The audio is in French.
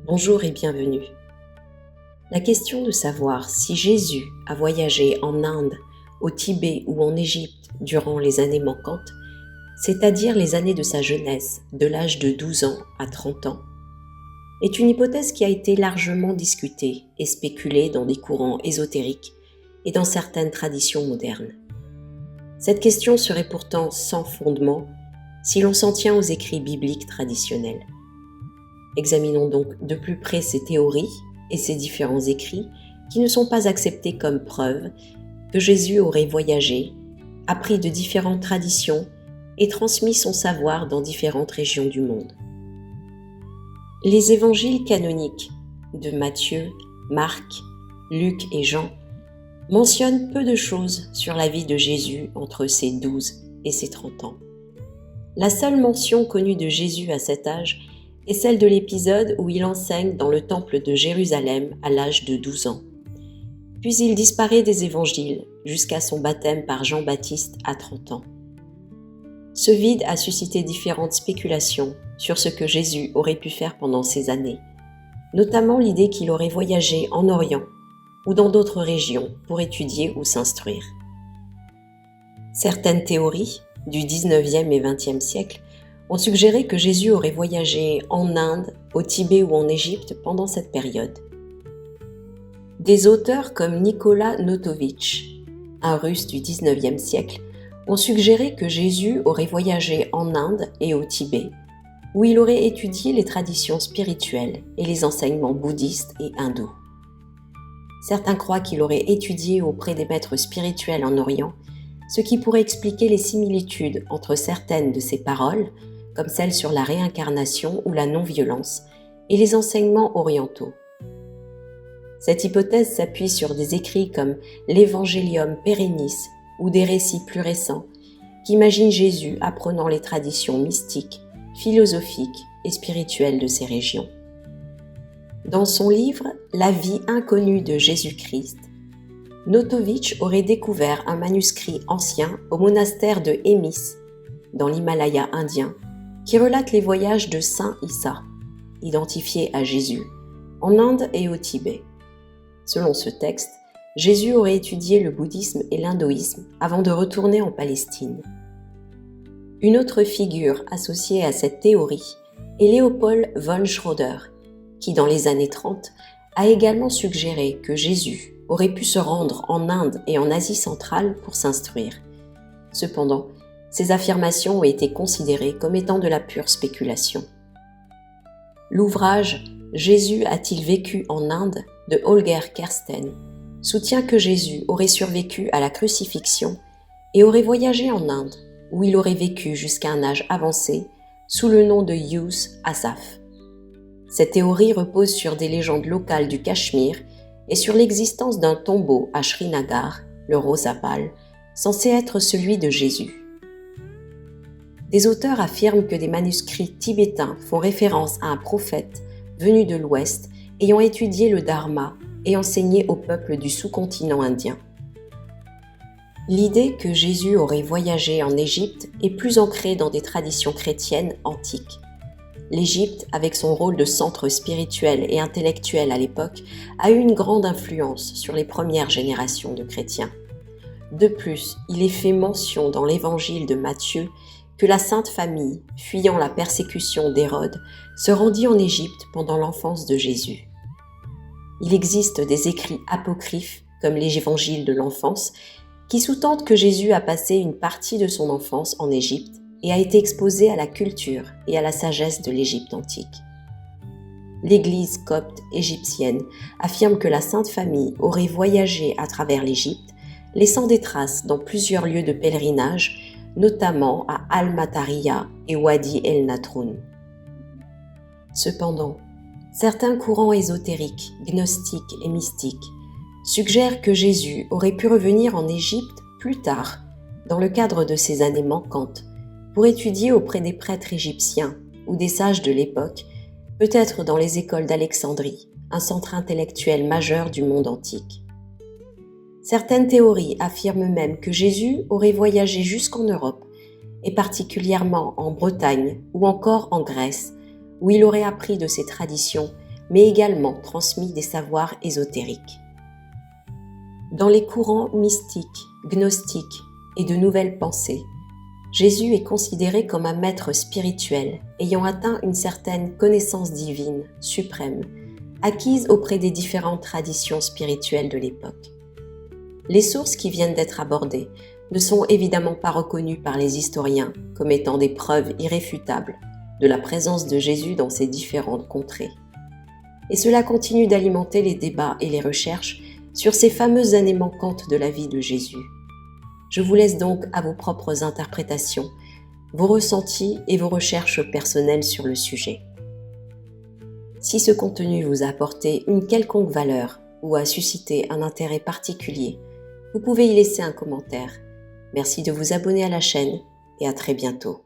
Bonjour et bienvenue. La question de savoir si Jésus a voyagé en Inde, au Tibet ou en Égypte durant les années manquantes, c'est-à-dire les années de sa jeunesse, de l'âge de 12 ans à 30 ans, est une hypothèse qui a été largement discutée et spéculée dans des courants ésotériques et dans certaines traditions modernes. Cette question serait pourtant sans fondement si l'on s'en tient aux écrits bibliques traditionnels. Examinons donc de plus près ces théories et ces différents écrits qui ne sont pas acceptés comme preuve que Jésus aurait voyagé, appris de différentes traditions et transmis son savoir dans différentes régions du monde. Les évangiles canoniques de Matthieu, Marc, Luc et Jean mentionnent peu de choses sur la vie de Jésus entre ses 12 et ses 30 ans. La seule mention connue de Jésus à cet âge est celle de l'épisode où il enseigne dans le temple de Jérusalem à l'âge de 12 ans. Puis il disparaît des évangiles jusqu'à son baptême par Jean-Baptiste à 30 ans. Ce vide a suscité différentes spéculations sur ce que Jésus aurait pu faire pendant ces années, notamment l'idée qu'il aurait voyagé en Orient ou dans d'autres régions pour étudier ou s'instruire. Certaines théories du 19e et 20e siècle ont suggéré que Jésus aurait voyagé en Inde, au Tibet ou en Égypte pendant cette période. Des auteurs comme Nicolas Notovitch, un Russe du 19e siècle, ont suggéré que Jésus aurait voyagé en Inde et au Tibet, où il aurait étudié les traditions spirituelles et les enseignements bouddhistes et hindous. Certains croient qu'il aurait étudié auprès des maîtres spirituels en Orient, ce qui pourrait expliquer les similitudes entre certaines de ses paroles, comme celles sur la réincarnation ou la non-violence, et les enseignements orientaux. Cette hypothèse s'appuie sur des écrits comme l'Evangelium Perennis ou des récits plus récents qui imaginent Jésus apprenant les traditions mystiques, philosophiques et spirituelles de ces régions. Dans son livre « La vie inconnue de Jésus-Christ », Notovitch aurait découvert un manuscrit ancien au monastère de Hémis, dans l'Himalaya indien, qui relate les voyages de Saint Issa, identifié à Jésus, en Inde et au Tibet. Selon ce texte, Jésus aurait étudié le bouddhisme et l'hindouisme avant de retourner en Palestine. Une autre figure associée à cette théorie est Léopold von Schroeder, qui dans les années 30 a également suggéré que Jésus aurait pu se rendre en Inde et en Asie centrale pour s'instruire. Cependant, ces affirmations ont été considérées comme étant de la pure spéculation. L'ouvrage « Jésus a-t-il vécu en Inde » de Holger Kersten soutient que Jésus aurait survécu à la crucifixion et aurait voyagé en Inde, où il aurait vécu jusqu'à un âge avancé sous le nom de Yus Asaf. Cette théorie repose sur des légendes locales du Cachemire et sur l'existence d'un tombeau à Srinagar, le Rosabal, censé être celui de Jésus. Des auteurs affirment que des manuscrits tibétains font référence à un prophète venu de l'Ouest ayant étudié le Dharma et enseigné au peuple du sous-continent indien. L'idée que Jésus aurait voyagé en Égypte est plus ancrée dans des traditions chrétiennes antiques. L'Égypte, avec son rôle de centre spirituel et intellectuel à l'époque, a eu une grande influence sur les premières générations de chrétiens. De plus, il est fait mention dans l'évangile de Matthieu que la Sainte Famille, fuyant la persécution d'Hérode, se rendit en Égypte pendant l'enfance de Jésus. Il existe des écrits apocryphes, comme l'Évangile de l'enfance, qui sous-tendent que Jésus a passé une partie de son enfance en Égypte et a été exposé à la culture et à la sagesse de l'Égypte antique. L'Église copte égyptienne affirme que la Sainte Famille aurait voyagé à travers l'Égypte, laissant des traces dans plusieurs lieux de pèlerinage, notamment à Al-Matariya et Wadi el-Natroun. Cependant, certains courants ésotériques, gnostiques et mystiques suggèrent que Jésus aurait pu revenir en Égypte plus tard, dans le cadre de ces années manquantes, pour étudier auprès des prêtres égyptiens ou des sages de l'époque, peut-être dans les écoles d'Alexandrie, un centre intellectuel majeur du monde antique. Certaines théories affirment même que Jésus aurait voyagé jusqu'en Europe, et particulièrement en Bretagne ou encore en Grèce, où il aurait appris de ces traditions mais également transmis des savoirs ésotériques. Dans les courants mystiques, gnostiques et de nouvelles pensées, Jésus est considéré comme un maître spirituel ayant atteint une certaine connaissance divine, suprême, acquise auprès des différentes traditions spirituelles de l'époque. Les sources qui viennent d'être abordées ne sont évidemment pas reconnues par les historiens comme étant des preuves irréfutables de la présence de Jésus dans ces différentes contrées. Et cela continue d'alimenter les débats et les recherches sur ces fameuses années manquantes de la vie de Jésus. Je vous laisse donc à vos propres interprétations, vos ressentis et vos recherches personnelles sur le sujet. Si ce contenu vous a apporté une quelconque valeur ou a suscité un intérêt particulier, vous pouvez y laisser un commentaire. Merci de vous abonner à la chaîne et à très bientôt.